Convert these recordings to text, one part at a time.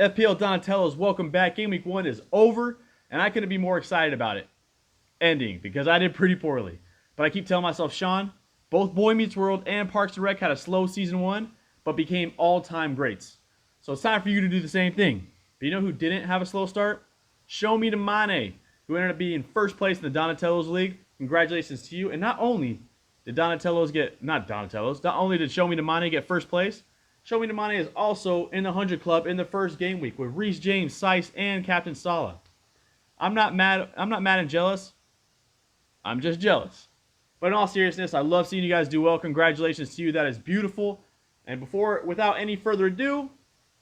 FPL Donatellos, welcome back. Game week 1 is over, and I couldn't be more excited about it ending because I did pretty poorly. But I keep telling myself, Sean, both Boy Meets World and Parks and Rec had a slow season 1, but became all-time greats. So it's time for you to do the same thing. But you know who didn't have a slow start? Show Me the Mane, who ended up being first place in the Donatellos League. Congratulations to you. And not only did not only did Show Me the Mane get first place, Show Me the Mane is also in the 100 Club in the first game week with Reece James, Sice, and Captain Salah. I'm not mad and jealous. I'm just jealous. But in all seriousness, I love seeing you guys do well. Congratulations to you. That is beautiful. And without any further ado,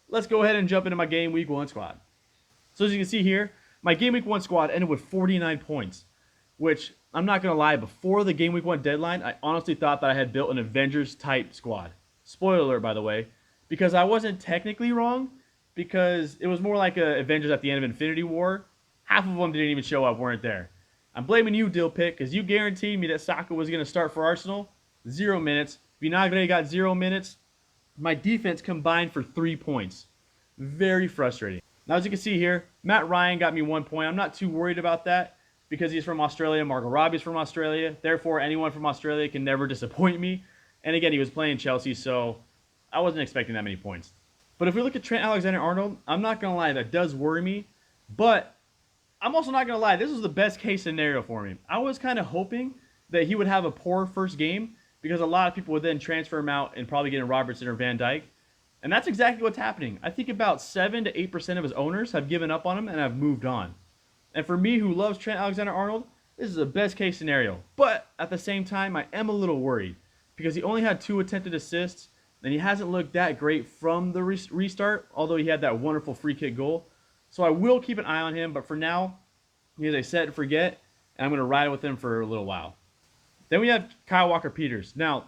let's go ahead and jump into my game week 1 squad. So as you can see here, my game week 1 squad ended with 49 points, which I'm not going to lie, before the game week 1 deadline, I honestly thought that I had built an Avengers type squad. Spoiler alert, by the way, because I wasn't technically wrong, because it was more like a Avengers at the end of Infinity War. Half of them didn't even show up, weren't there. I'm blaming you, Dill Pick, because you guaranteed me that Saka was going to start for Arsenal. 0 minutes. Vinagre got 0 minutes. My defense combined for 3 points. Very frustrating. Now, as you can see here, Matt Ryan got me 1 point. I'm not too worried about that because he's from Australia. Margot Robbie's from Australia. Therefore, anyone from Australia can never disappoint me. And again, he was playing Chelsea, so I wasn't expecting that many points. But if we look at Trent Alexander-Arnold, I'm not going to lie, that does worry me. But I'm also not going to lie, this was the best case scenario for me. I was kind of hoping that he would have a poor first game because a lot of people would then transfer him out and probably get in Robertson or Van Dijk. And that's exactly what's happening. I think about 7 to 8% of his owners have given up on him and have moved on. And for me, who loves Trent Alexander-Arnold, this is the best case scenario. But at the same time, I am a little worried because he only had 2 attempted assists and he hasn't looked that great from the restart, although he had that wonderful free kick goal. So I will keep an eye on him, but for now, he is a set and forget, and I'm going to ride with him for a little while. Then we have Kyle Walker-Peters. Now,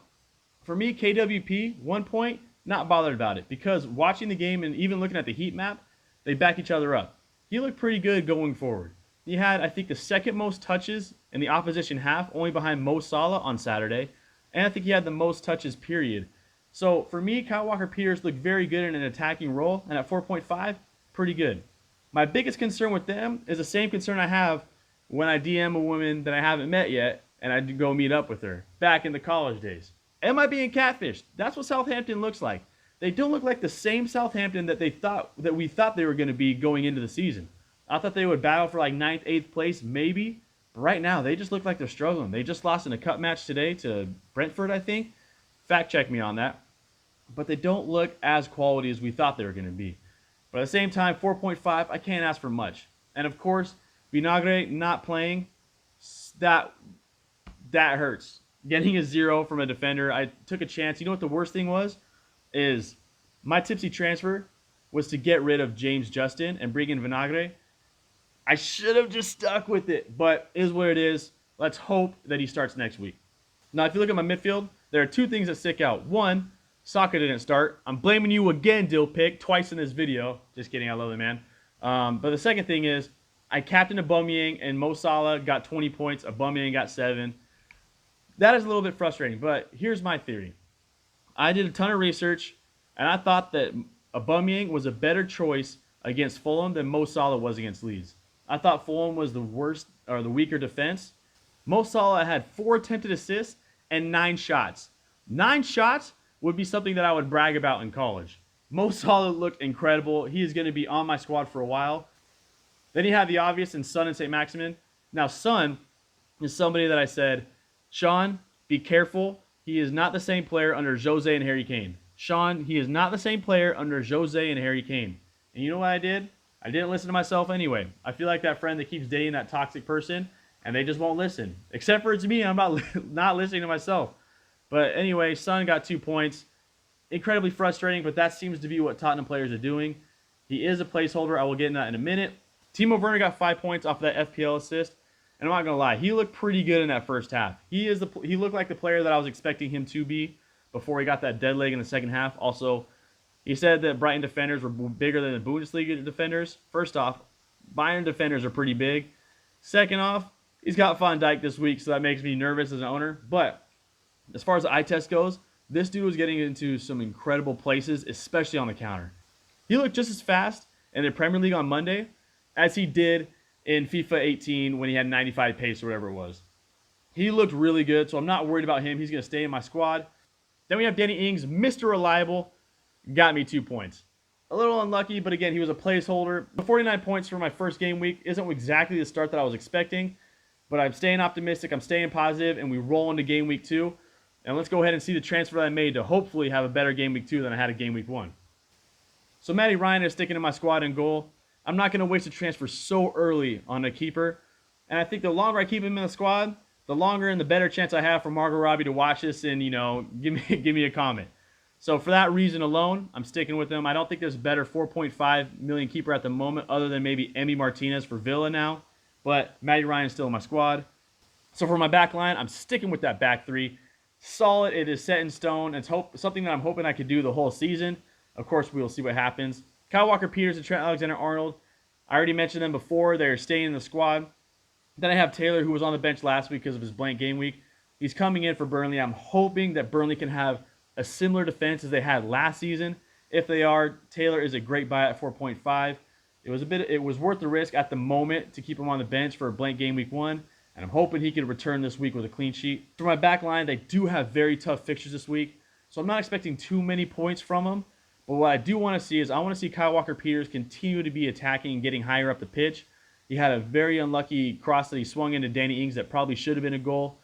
for me, KWP, 1 point, not bothered about it because watching the game and even looking at the heat map, they back each other up. He looked pretty good going forward. He had, I think, the second most touches in the opposition half, only behind Mo Salah on Saturday, and I think he had the most touches, period. So for me, Kyle Walker-Peters looked very good in an attacking role, and at 4.5, pretty good. My biggest concern with them is the same concern I have when I DM a woman that I haven't met yet, and I go meet up with her back in the college days. Am I being catfished? That's what Southampton looks like. They don't look like the same Southampton that we thought they were going to be going into the season. I thought they would battle for like 9th, 8th place, maybe. But right now, they just look like they're struggling. They just lost in a cup match today to Brentford, I think. Fact check me on that. But they don't look as quality as we thought they were going to be. But at the same time, 4.5, I can't ask for much. And of course, Vinagre not playing, that hurts. Getting a 0 from a defender, I took a chance. You know what the worst thing was? Is my tipsy transfer was to get rid of James Justin and bring in Vinagre. I should have just stuck with it, but it is what it is. Let's hope that he starts next week. Now, if you look at my midfield, there are 2 things that stick out. One, Saka didn't start. I'm blaming you again, Dill Pick, twice in this video. Just kidding, I love the man. But the second thing is, I captained Aubameyang and Mo Salah got 20 points. Aubameyang got 7. That is a little bit frustrating, but here's my theory. I did a ton of research, and I thought that Aubameyang was a better choice against Fulham than Mo Salah was against Leeds. I thought Fulham was the worst or the weaker defense. Mo Salah had 4 attempted assists and 9 shots. 9 shots would be something that I would brag about in college. Mo Salah looked incredible. He is going to be on my squad for a while. Then you have the obvious in Son and St. Maximin. Now, Son is somebody that I said, Sean, be careful. He is not the same player under Jose and Harry Kane. Sean, he is not the same player under Jose and Harry Kane. And you know what I did? I didn't listen to myself anyway. I feel like that friend that keeps dating that toxic person, and they just won't listen. Except for it's me, I'm not listening to myself. But anyway, Son got 2 points. Incredibly frustrating, but that seems to be what Tottenham players are doing. He is a placeholder. I will get into that in a minute. Timo Werner got 5 points off of that FPL assist. And I'm not going to lie, he looked pretty good in that first half. He looked like the player that I was expecting him to be before he got that dead leg in the second half. Also, he said that Brighton defenders were bigger than the Bundesliga defenders. First off, Bayern defenders are pretty big. Second off, he's got Van Dijk this week, so that makes me nervous as an owner. But as far as the eye test goes, this dude was getting into some incredible places, especially on the counter. He looked just as fast in the Premier League on Monday as he did in FIFA 18 when he had 95 pace or whatever it was. He looked really good, so I'm not worried about him. He's going to stay in my squad. Then we have Danny Ings, Mr. Reliable, got me 2 points. A little unlucky, but again, he was a placeholder. The 49 points for my first game week isn't exactly the start that I was expecting, but I'm staying optimistic, I'm staying positive, and we roll into game week 2. And let's go ahead and see the transfer that I made to hopefully have a better game week 2 than I had a game week 1. So Matty Ryan is sticking in my squad in goal. I'm not going to waste a transfer so early on a keeper. And I think the longer I keep him in the squad, the longer and the better chance I have for Margot Robbie to watch this and, give me a comment. So for that reason alone, I'm sticking with him. I don't think there's a better 4.5 million keeper at the moment other than maybe Emi Martinez for Villa now. But Matty Ryan is still in my squad. So for my back line, I'm sticking with that back three. Solid. It is set in stone. It's something that I'm hoping I could do the whole season. Of course, we will see what happens. Kyle Walker-Peters and Trent Alexander-Arnold. I already mentioned them before. They're staying in the squad. Then I have Taylor, who was on the bench last week because of his blank game week. He's coming in for Burnley. I'm hoping that Burnley can have a similar defense as they had last season. If they are, Taylor is a great buy at 4.5. It was worth the risk at the moment to keep him on the bench for a blank game week 1. And I'm hoping he can return this week with a clean sheet. For my back line, they do have very tough fixtures this week. So I'm not expecting too many points from them. But what I do want to see is I want to see Kyle Walker-Peters continue to be attacking and getting higher up the pitch. He had a very unlucky cross that he swung into Danny Ings that probably should have been a goal.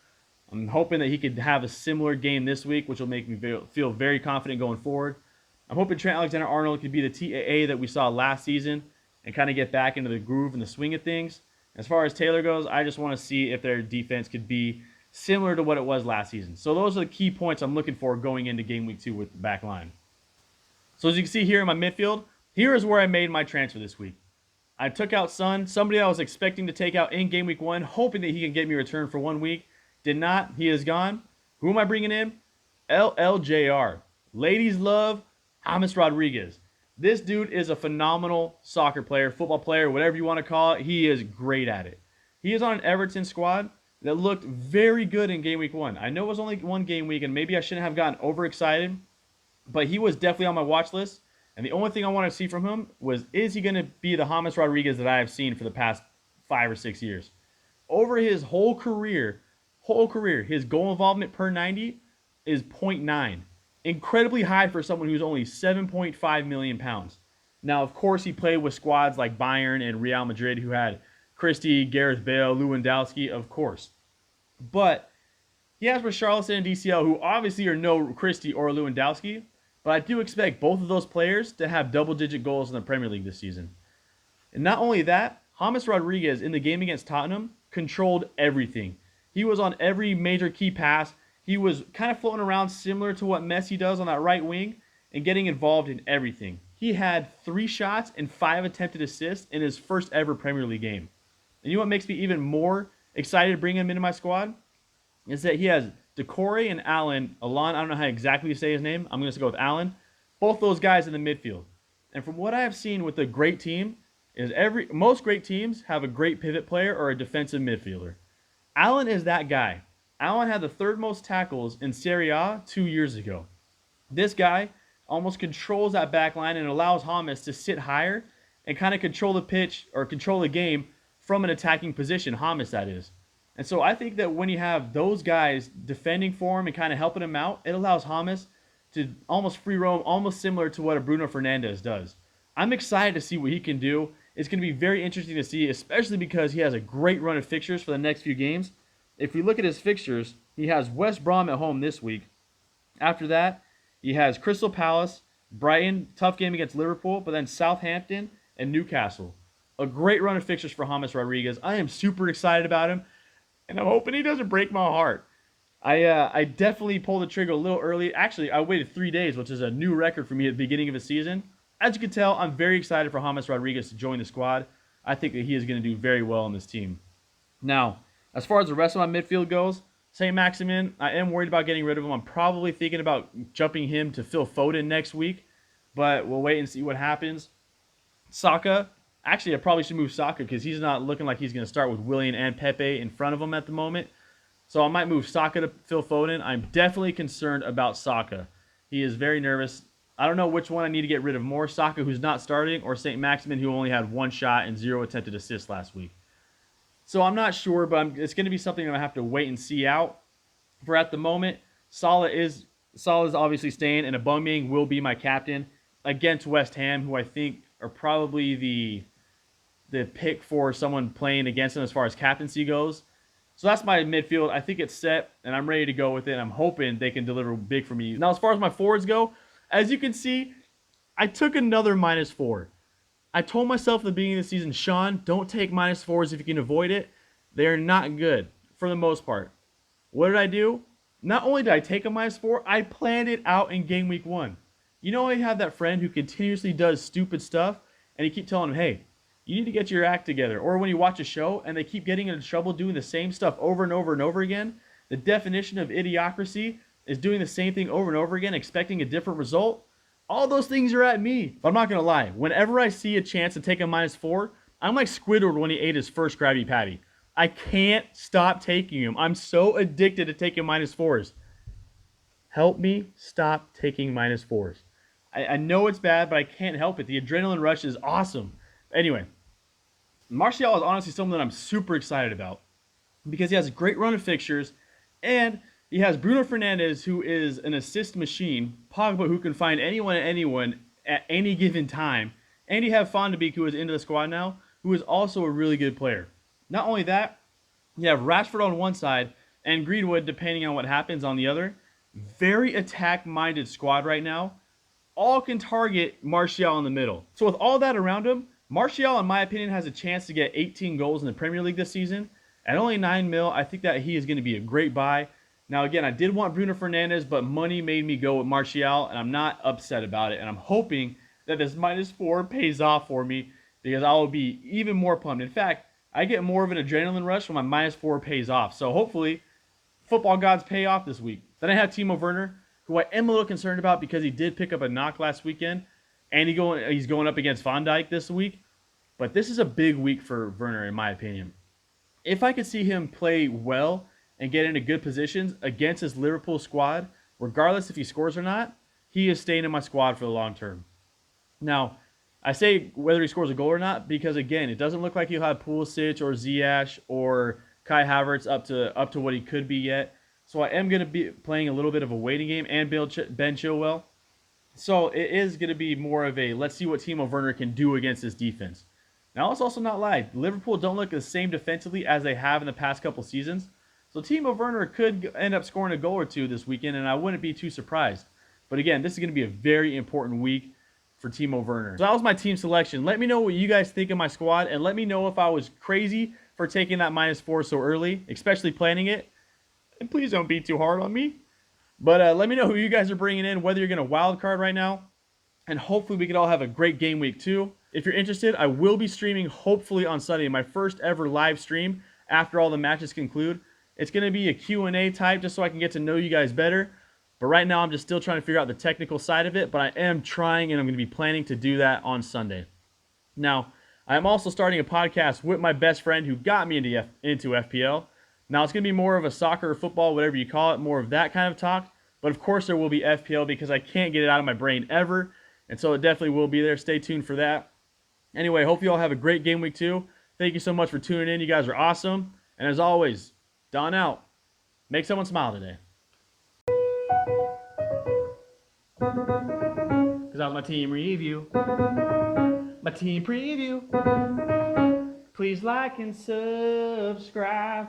I'm hoping that he could have a similar game this week, which will make me feel very confident going forward. I'm hoping Trent Alexander-Arnold could be the TAA that we saw last season and kind of get back into the groove and the swing of things. As far as Taylor goes, I just want to see if their defense could be similar to what it was last season. So those are the key points I'm looking for going into game week 2 with the back line. So as you can see here in my midfield, here is where I made my transfer this week. I took out Son, somebody I was expecting to take out in game week 1, hoping that he can get me a return for 1 week. Did not. He is gone. Who am I bringing in? LLJR. Ladies love James Rodriguez. This dude is a phenomenal soccer player, football player, whatever you want to call it. He is great at it. He is on an Everton squad that looked very good in game week 1. I know it was only one game week, and maybe I shouldn't have gotten overexcited, but he was definitely on my watch list. And the only thing I want to see from him was, is he going to be the James Rodriguez that I have seen for the past 5 or 6 years? Over his whole career, his goal involvement per 90 is 0.9. Incredibly high for someone who's only 7.5 million pounds. Now, of course, he played with squads like Bayern and Real Madrid who had Christie, Gareth Bale, Lewandowski, of course. But he has Richarlison and DCL, who obviously are no Christie or Lewandowski, but I do expect both of those players to have double-digit goals in the Premier League this season. And not only that, James Rodriguez in the game against Tottenham controlled everything. He was on every major key pass. He was kind of floating around similar to what Messi does on that right wing and getting involved in everything. He had 3 shots and 5 attempted assists in his first ever Premier League game. And you know what makes me even more excited to bring him into my squad? Is that he has Decore and Allen, I don't know how exactly to say his name. I'm going to go with Allen. Both those guys in the midfield. And from what I have seen with a great team, is most great teams have a great pivot player or a defensive midfielder. Allen is that guy. Allen had the 3rd most tackles in Serie A 2 years ago. This guy almost controls that back line and allows James to sit higher and kind of control the pitch or control the game from an attacking position, James that is. And so I think that when you have those guys defending for him and kind of helping him out, it allows James to almost free roam, almost similar to what a Bruno Fernandes does. I'm excited to see what he can do. It's going to be very interesting to see, especially because he has a great run of fixtures for the next few games. If we look at his fixtures, he has West Brom at home this week. After that, he has Crystal Palace, Brighton, tough game against Liverpool, but then Southampton and Newcastle. A great run of fixtures for James Rodriguez. I am super excited about him, and I'm hoping he doesn't break my heart. I definitely pulled the trigger a little early. Actually, I waited 3 days, which is a new record for me at the beginning of the season. As you can tell, I'm very excited for James Rodriguez to join the squad. I think that he is going to do very well on this team. Now, as far as the rest of my midfield goes, St. Maximin, I am worried about getting rid of him. I'm probably thinking about jumping him to Phil Foden next week, but we'll wait and see what happens. Saka, actually, I probably should move Saka because he's not looking like he's going to start with Willian and Pepe in front of him at the moment. So I might move Saka to Phil Foden. I'm definitely concerned about Saka. He is very nervous. I don't know which one I need to get rid of more, Saka, who's not starting, or St. Maximin, who only had 1 shot and 0 attempted assists last week. So I'm not sure, but it's going to be something I'm going to have to wait and see out. For at the moment, Salah is obviously staying, and Aubameyang will be my captain against West Ham, who I think are probably the pick for someone playing against them as far as captaincy goes. So that's my midfield. I think it's set, and I'm ready to go with it. I'm hoping they can deliver big for me. Now, as far as my forwards go, as you can see, I took another -4. I told myself at the beginning of the season, Sean, don't take -4s if you can avoid it. They're not good for the most part. What did I do? Not only did I take a -4, I planned it out in game week 1. You know, I have that friend who continuously does stupid stuff, and you keep telling him, hey, you need to get your act together. Or when you watch a show and they keep getting into trouble doing the same stuff over and over and over again, the definition of idiocracy is doing the same thing over and over again, expecting a different result. All those things are at me. But I'm not going to lie. Whenever I see a chance to take a -4, I'm like Squidward when he ate his first Krabby Patty. I can't stop taking them. I'm so addicted to taking -4s. Help me stop taking -4s. I know it's bad, but I can't help it. The adrenaline rush is awesome. Anyway, Martial is honestly someone that I'm super excited about because he has a great run of fixtures, and he has Bruno Fernandes, who is an assist machine, Pogba, who can find anyone at any given time, and you have Van de Beek, who is into the squad now, who is also a really good player. Not only that, you have Rashford on one side and Greenwood, depending on what happens, on the other. Very attack-minded squad right now. All can target Martial in the middle. So with all that around him, Martial, in my opinion, has a chance to get 18 goals in the Premier League this season. At only 9 mil, I think that he is going to be a great buy. Now, again, I did want Bruno Fernandes, but money made me go with Martial, and I'm not upset about it. And I'm hoping that this -4 pays off for me because I will be even more pumped. In fact, I get more of an adrenaline rush when my -4 pays off. So hopefully, football gods pay off this week. Then I have Timo Werner, who I am a little concerned about because he did pick up a knock last weekend, and he's going up against Van Dijk this week. But this is a big week for Werner, in my opinion. If I could see him play well and get into good positions against his Liverpool squad, regardless if he scores or not, he is staying in my squad for the long term. Now, I say whether he scores a goal or not because, again, it doesn't look like he'll have Pulisic or Ziyech or Kai Havertz up to what he could be yet. So I am going to be playing a little bit of a waiting game, and Ben Chilwell. So it is going to be more of a let's see what Timo Werner can do against this defense. Now, let's also not lie. Liverpool don't look the same defensively as they have in the past couple seasons. So Timo Werner could end up scoring a goal or two this weekend, and I wouldn't be too surprised. But again, this is going to be a very important week for Timo Werner. So that was my team selection. Let me know what you guys think of my squad, and let me know if I was crazy for taking that -4 so early, especially planning it. And please don't be too hard on me. But let me know who you guys are bringing in, whether you're going to wild card right now. And hopefully we can all have a great game week too. If you're interested, I will be streaming hopefully on Sunday, my first ever live stream after all the matches conclude. It's going to be a Q&A type just so I can get to know you guys better. But right now I'm just still trying to figure out the technical side of it. But I am trying, and I'm going to be planning to do that on Sunday. Now, I am also starting a podcast with my best friend who got me into FPL. Now, it's going to be more of a soccer or football, whatever you call it, more of that kind of talk. But, of course, there will be FPL because I can't get it out of my brain ever. And so it definitely will be there. Stay tuned for that. Anyway, hope you all have a great game week too. Thank you so much for tuning in. You guys are awesome. And as always, Don out. Make someone smile today. Because that was my team review. My team preview. Please like and subscribe.